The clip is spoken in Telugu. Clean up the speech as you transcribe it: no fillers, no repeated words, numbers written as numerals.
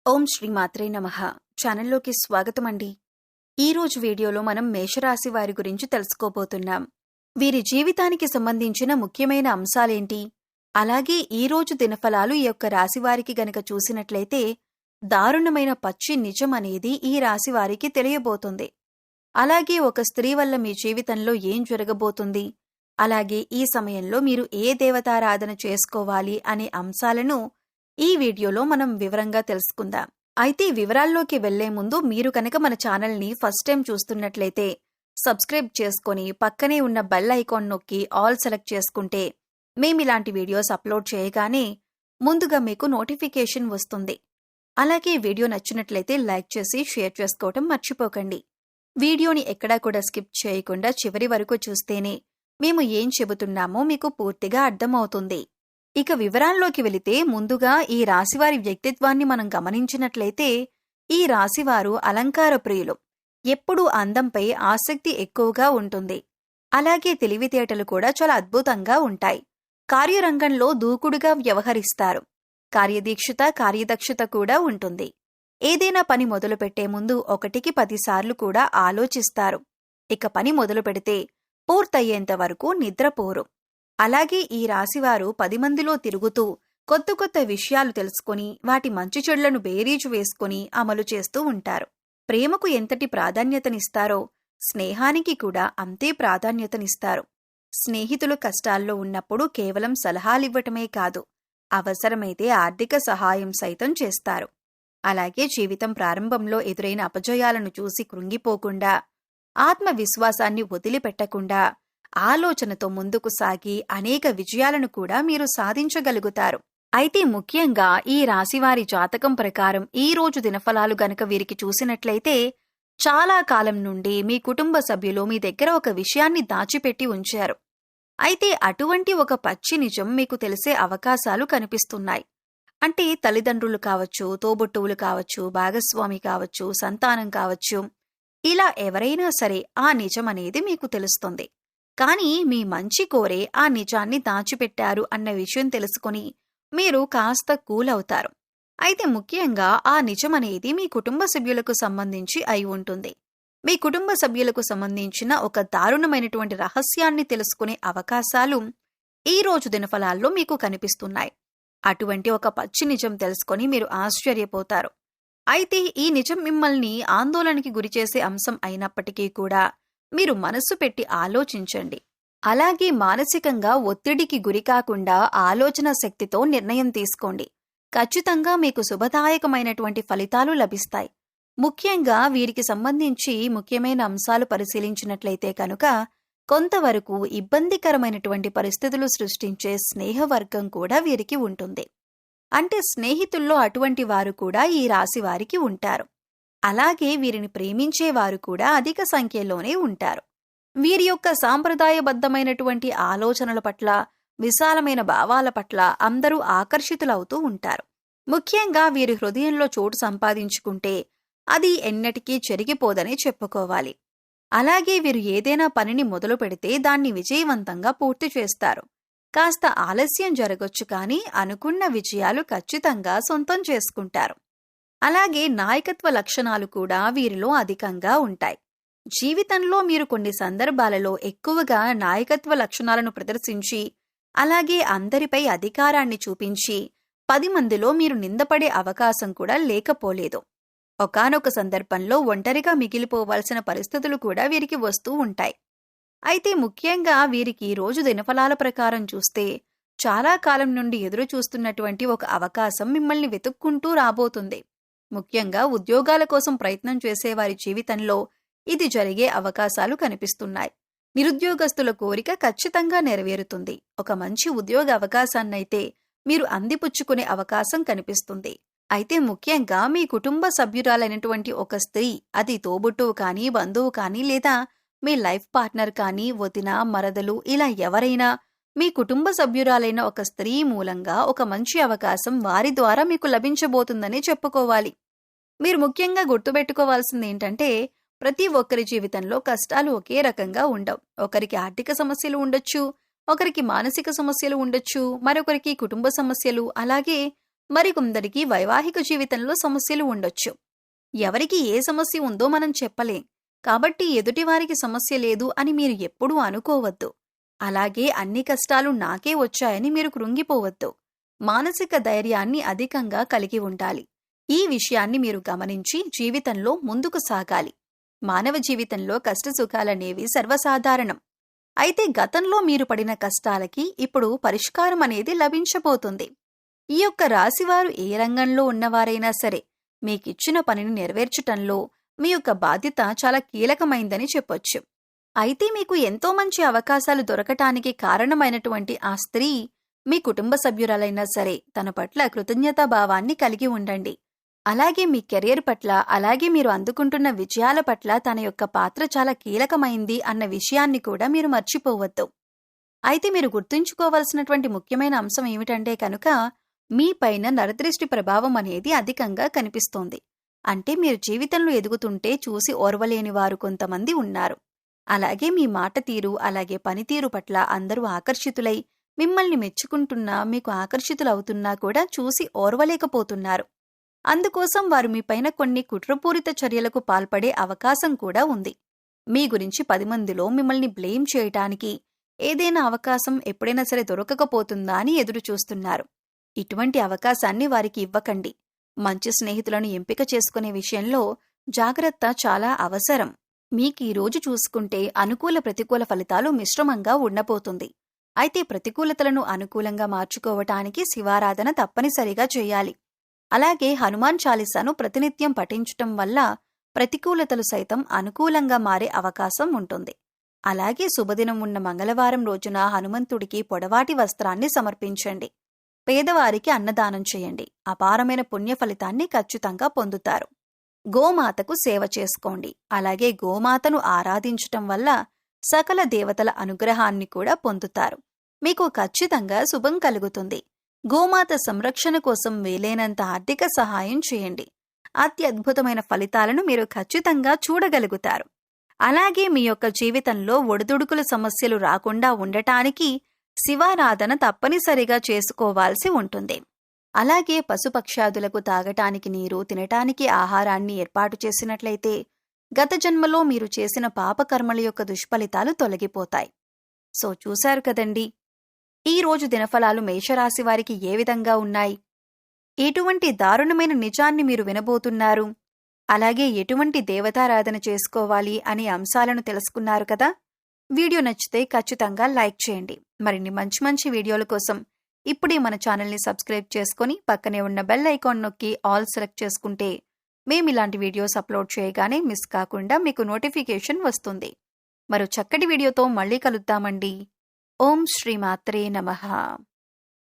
ఓం శ్రీ మాత్రే నమః. ఛానల్లోకి స్వాగతం అండి. ఈరోజు వీడియోలో మనం మేషరాశి వారి గురించి తెలుసుకోబోతున్నాం. వీరి జీవితానికి సంబంధించిన ముఖ్యమైన అంశాలేంటి, అలాగే ఈరోజు దినఫలాలు ఈ యొక్క రాశి వారికి గనక చూసినట్లయితే దారుణమైన పచ్చి నిజం అనేది ఈ రాశి వారికి తెలియబోతుంది. అలాగే ఒక స్త్రీ వల్ల మీ జీవితంలో ఏం జరగబోతుంది, అలాగే ఈ సమయంలో మీరు ఏ దేవతారాధన చేసుకోవాలి అనే అంశాలను ఈ వీడియోలో మనం వివరంగా తెలుసుకుందాం. అయితే వివరాల్లోకి వెళ్లే ముందు మీరు కనుక మన ఛానల్ని ఫస్ట్ టైం చూస్తున్నట్లయితే సబ్స్క్రైబ్ చేసుకొని పక్కనే ఉన్న బెల్ ఐకాన్ నొక్కి ఆల్ సెలెక్ట్ చేసుకుంటే మేమిలాంటి వీడియోస్ అప్లోడ్ చేయగానే ముందుగా మీకు నోటిఫికేషన్ వస్తుంది. అలాగే వీడియో నచ్చినట్లయితే లైక్ చేసి షేర్ చేసుకోవటం మర్చిపోకండి. వీడియోని ఎక్కడా కూడా స్కిప్ చేయకుండా చివరి వరకు చూస్తేనే మేము ఏం చెబుతున్నామో మీకు పూర్తిగా అర్థమవుతుంది. ఇక వివరాల్లోకి వెళితే ముందుగా ఈ రాశివారి వ్యక్తిత్వాన్ని మనం గమనించినట్లయితే ఈ రాశివారు అలంకార ప్రియులు. ఎప్పుడూ అందంపై ఆసక్తి ఎక్కువగా ఉంటుంది. అలాగే తెలివితేటలు కూడా చాలా అద్భుతంగా ఉంటాయి. కార్యరంగంలో దూకుడుగా వ్యవహరిస్తారు. కార్యదక్షత కూడా ఉంటుంది. ఏదైనా పని మొదలుపెట్టే ముందు 1కి 10 సార్లు కూడా ఆలోచిస్తారు. ఇక పని మొదలు పెడితే పూర్తయ్యేంత వరకు నిద్రపోరు. అలాగే ఈ రాశివారు 10 మందిలో తిరుగుతూ కొత్త కొత్త విషయాలు తెలుసుకొని వాటి మంచి చెడులను బేరీజు వేసుకొని అమలు చేస్తూ ఉంటారు. ప్రేమకు ఎంతటి ప్రాధాన్యతనిస్తారో స్నేహానికి కూడా అంతే ప్రాధాన్యతనిస్తారు. స్నేహితులు కష్టాల్లో ఉన్నప్పుడు కేవలం సలహాలివ్వటమే కాదు, అవసరమైతే ఆర్థిక సహాయం సైతం చేస్తారు. అలాగే జీవితం ప్రారంభంలో ఎదురైన అపజయాలను చూసి కృంగిపోకుండా, ఆత్మవిశ్వాసాన్ని వదిలిపెట్టకుండా ఆలోచనతో ముందుకు సాగి అనేక విజయాలను కూడా మీరు సాధించగలుగుతారు. అయితే ముఖ్యంగా ఈ రాశివారి జాతకం ప్రకారం ఈ రోజు దినఫలాలు గనక వీరికి చూసినట్లయితే చాలా కాలం నుండి మీ కుటుంబ సభ్యులు మీ దగ్గర ఒక విషయాన్ని దాచిపెట్టి ఉంచారు. అయితే అటువంటి ఒక పచ్చి నిజం మీకు తెలిసే అవకాశాలు కనిపిస్తున్నాయి. అంటే తల్లిదండ్రులు కావచ్చు, తోబుట్టువులు కావచ్చు, భాగస్వామి కావచ్చు, సంతానం కావచ్చు, ఇలా ఎవరైనా సరే ఆ నిజం అనేది మీకు తెలుస్తుంది. కానీ మీ మంచి కోరే ఆ నిజాన్ని దాచిపెట్టారు అన్న విషయం తెలుసుకుని మీరు కాస్త కూల్ అవుతారు. అయితే ముఖ్యంగా ఆ నిజం అనేది మీ కుటుంబ సభ్యులకు సంబంధించి అయి ఉంటుంది. మీ కుటుంబ సభ్యులకు సంబంధించిన ఒక దారుణమైనటువంటి రహస్యాన్ని తెలుసుకునే అవకాశాలు ఈ రోజు దినఫలాల్లో మీకు కనిపిస్తున్నాయి. అటువంటి ఒక పచ్చి నిజం తెలుసుకొని మీరు ఆశ్చర్యపోతారు. అయితే ఈ నిజం మిమ్మల్ని ఆందోళనకి గురిచేసే అంశం అయినప్పటికీ కూడా మీరు మనస్సు పెట్టి ఆలోచించండి. అలాగే మానసికంగా ఒత్తిడికి గురికాకుండా ఆలోచన శక్తితో నిర్ణయం తీసుకోండి. ఖచ్చితంగా మీకు శుభదాయకమైనటువంటి ఫలితాలు లభిస్తాయి. ముఖ్యంగా వీరికి సంబంధించి ముఖ్యమైన అంశాలు పరిశీలించినట్లయితే కనుక కొంతవరకు ఇబ్బందికరమైనటువంటి పరిస్థితులు సృష్టించే స్నేహవర్గం కూడా వీరికి ఉంటుంది. అంటే స్నేహితుల్లో అటువంటి వారు కూడా ఈ రాశి వారికి ఉంటారు. అలాగే వీరిని ప్రేమించేవారు కూడా అధిక సంఖ్యలోనే ఉంటారు. వీరి యొక్క సాంప్రదాయబద్ధమైనటువంటి ఆలోచనల పట్ల, విశాలమైన భావాల పట్ల అందరూ ఆకర్షితులవుతూ ఉంటారు. ముఖ్యంగా వీరి హృదయంలో చోటు సంపాదించుకుంటే అది ఎన్నటికీ చెరిగిపోదని చెప్పుకోవాలి. అలాగే వీరు ఏదైనా పనిని మొదలు పెడితే దాన్ని విజయవంతంగా పూర్తి చేస్తారు. కాస్త ఆలస్యం జరగొచ్చు కానీ అనుకున్న విజయాలు ఖచ్చితంగా సొంతం చేసుకుంటారు. అలాగే నాయకత్వ లక్షణాలు కూడా వీరిలో అధికంగా ఉంటాయి. జీవితంలో మీరు కొన్ని సందర్భాలలో ఎక్కువగా నాయకత్వ లక్షణాలను ప్రదర్శించి, అలాగే అందరిపై అధికారాన్ని చూపించి 10 మందిలో మీరు నిందపడే అవకాశం కూడా లేకపోలేదు. ఒకానొక సందర్భంలో ఒంటరిగా మిగిలిపోవాల్సిన పరిస్థితులు కూడా వీరికి వస్తూ ఉంటాయి. అయితే ముఖ్యంగా వీరికి ఈ రోజు దినఫలాల ప్రకారం చూస్తే చాలా కాలం నుండి ఎదురు చూస్తున్నటువంటి ఒక అవకాశం మిమ్మల్ని వెతుక్కుంటూ రాబోతుంది. ముఖ్యంగా ఉద్యోగాల కోసం ప్రయత్నం చేసేవారి జీవితంలో ఇది జరిగే అవకాశాలు కనిపిస్తున్నాయి. నిరుద్యోగస్తుల కోరిక ఖచ్చితంగా నెరవేరుతుంది. ఒక మంచి ఉద్యోగ అవకాశాన్నైతే మీరు అందిపుచ్చుకునే అవకాశం కనిపిస్తుంది. అయితే ముఖ్యంగా మీ కుటుంబ సభ్యురాలైనటువంటి ఒక స్త్రీ, అది తోబుట్టువు కానీ, బంధువు కానీ, లేదా మీ లైఫ్ పార్ట్నర్ కానీ, వదిన, మరదలు, ఇలా ఎవరైనా మీ కుటుంబ సభ్యురాలైన ఒక స్త్రీ మూలంగా ఒక మంచి అవకాశం వారి ద్వారా మీకు లభించబోతుందని చెప్పుకోవాలి. మీరు ముఖ్యంగా గుర్తుపెట్టుకోవాల్సింది ఏంటంటే ప్రతి ఒక్కరి జీవితంలో కష్టాలు ఒకే రకంగా ఉండవు. ఒకరికి ఆర్థిక సమస్యలు ఉండొచ్చు, ఒకరికి మానసిక సమస్యలు ఉండొచ్చు, మరొకరికి కుటుంబ సమస్యలు, అలాగే మరికొందరికి వైవాహిక జీవితంలో సమస్యలు ఉండొచ్చు. ఎవరికి ఏ సమస్య ఉందో మనం చెప్పలేం. కాబట్టి ఎదుటివారికి సమస్య లేదు అని మీరు ఎప్పుడూ అనుకోవద్దు. అలాగే అన్ని కష్టాలు నాకే వచ్చాయని మీరు కృంగిపోవద్దు. మానసిక ధైర్యాన్ని అధికంగా కలిగి ఉండాలి. ఈ విషయాన్ని మీరు గమనించి జీవితంలో ముందుకు సాగాలి. మానవ జీవితంలో కష్టసుఖాలనేవి సర్వసాధారణం. అయితే గతంలో మీరు పడిన కష్టాలకి ఇప్పుడు పరిష్కారం అనేది లభించబోతుంది. ఈ యొక్క రాశివారు ఏ రంగంలో ఉన్నవారైనా సరే మీకిచ్చిన పనిని నెరవేర్చటంలో మీ యొక్క బాధ్యత చాలా కీలకమైందని చెప్పొచ్చు. అయితే మీకు ఎంతో మంచి అవకాశాలు దొరకటానికి కారణమైనటువంటి ఆ స్త్రీ మీ కుటుంబ సభ్యురాలైనా సరే తన పట్ల కృతజ్ఞతాభావాన్ని కలిగి ఉండండి. అలాగే మీ కెరియర్ పట్ల, అలాగే మీరు అందుకుంటున్న విజయాల పట్ల తన యొక్క పాత్ర చాలా కీలకమైంది అన్న విషయాన్ని కూడా మీరు మర్చిపోవద్దు. అయితే మీరు గుర్తుంచుకోవాల్సినటువంటి ముఖ్యమైన అంశం ఏమిటంటే కనుక మీ పైన నరదృష్టి ప్రభావం అనేది అధికంగా కనిపిస్తోంది. అంటే మీరు జీవితంలో ఎదుగుతుంటే చూసి ఓర్వలేని వారు కొంతమంది ఉన్నారు. అలాగే మీ మాట తీరు, అలాగే పనితీరు పట్ల అందరూ ఆకర్షితులై మిమ్మల్ని మెచ్చుకుంటున్నా, మీకు ఆకర్షితులవుతున్నా కూడా చూసి ఓర్వలేకపోతున్నారు. అందుకోసం వారు మీపైన కొన్ని కుట్రపూరిత చర్యలకు పాల్పడే అవకాశం కూడా ఉంది. మీ గురించి 10 మందిలో మిమ్మల్ని బ్లేమ్ చేయటానికి ఏదైనా అవకాశం ఎప్పుడైనా సరే దొరకకపోతుందా అని ఎదురు చూస్తున్నారు. ఇటువంటి అవకాశాన్ని వారికి ఇవ్వకండి. మంచి స్నేహితులను ఎంపిక చేసుకునే విషయంలో జాగ్రత్త చాలా అవసరం. మీకు ఈ రోజు చూసుకుంటే అనుకూల ప్రతికూల ఫలితాలు మిశ్రమంగా ఉండబోతుంది. అయితే ప్రతికూలతలను అనుకూలంగా మార్చుకోవటానికి శివారాధన తప్పనిసరిగా చేయాలి. అలాగే హనుమాన్ చాలీసాను ప్రతినిత్యం పఠించటం వల్ల ప్రతికూలతలు సైతం అనుకూలంగా మారే అవకాశం ఉంటుంది. అలాగే శుభదినం ఉన్న మంగళవారం రోజున హనుమంతుడికి పొడవాటి వస్త్రాన్ని సమర్పించండి. పేదవారికి అన్నదానం చేయండి. అపారమైన పుణ్య ఫలితాన్ని ఖచ్చితంగా పొందుతారు. గోమాతకు సేవ చేసుకోండి. అలాగే గోమాతను ఆరాధించటం వల్ల సకల దేవతల అనుగ్రహాన్ని కూడా పొందుతారు. మీకు ఖచ్చితంగా శుభం కలుగుతుంది. గోమాత సంరక్షణ కోసం వీలైనంత ఆర్థిక సహాయం చేయండి. అత్యద్భుతమైన ఫలితాలను మీరు ఖచ్చితంగా చూడగలుగుతారు. అలాగే మీ యొక్క జీవితంలో ఒడిదుడుకుల సమస్యలు రాకుండా ఉండటానికి శివారాధన తప్పనిసరిగా చేసుకోవాల్సి ఉంటుంది. అలాగే పశుపక్షాదులకు తాగటానికి నీరు, తినటానికి ఆహారాన్ని ఏర్పాటు చేసినట్లయితే గత జన్మలో మీరు చేసిన పాపకర్మల యొక్క దుష్ఫలితాలు తొలగిపోతాయి. సో చూశారు కదండి, ఈ రోజు దినఫలాలు మేషరాశి వారికి ఏ విధంగా ఉన్నాయి, ఎటువంటి దారుణమైన నిజాన్ని మీరు వినబోతున్నారు, అలాగే ఎటువంటి దేవతారాధన చేసుకోవాలి అనే అంశాలను తెలుసుకున్నారు కదా. వీడియో నచ్చితే ఖచ్చితంగా లైక్ చేయండి. మరిన్ని మంచి మంచి వీడియోల కోసం ఇప్పుడే మన ఛానల్ని సబ్స్క్రైబ్ చేసుకుని పక్కనే ఉన్న బెల్ ఐకాన్ నొక్కి ఆల్ సెలెక్ట్ చేసుకుంటే మేమిలాంటి వీడియోస్ అప్లోడ్ చేయగానే మిస్ కాకుండా మీకు నోటిఫికేషన్ వస్తుంది. మరో చక్కటి వీడియోతో మళ్ళీ కలుద్దామండి. ఓం శ్రీమాత్రే నమః.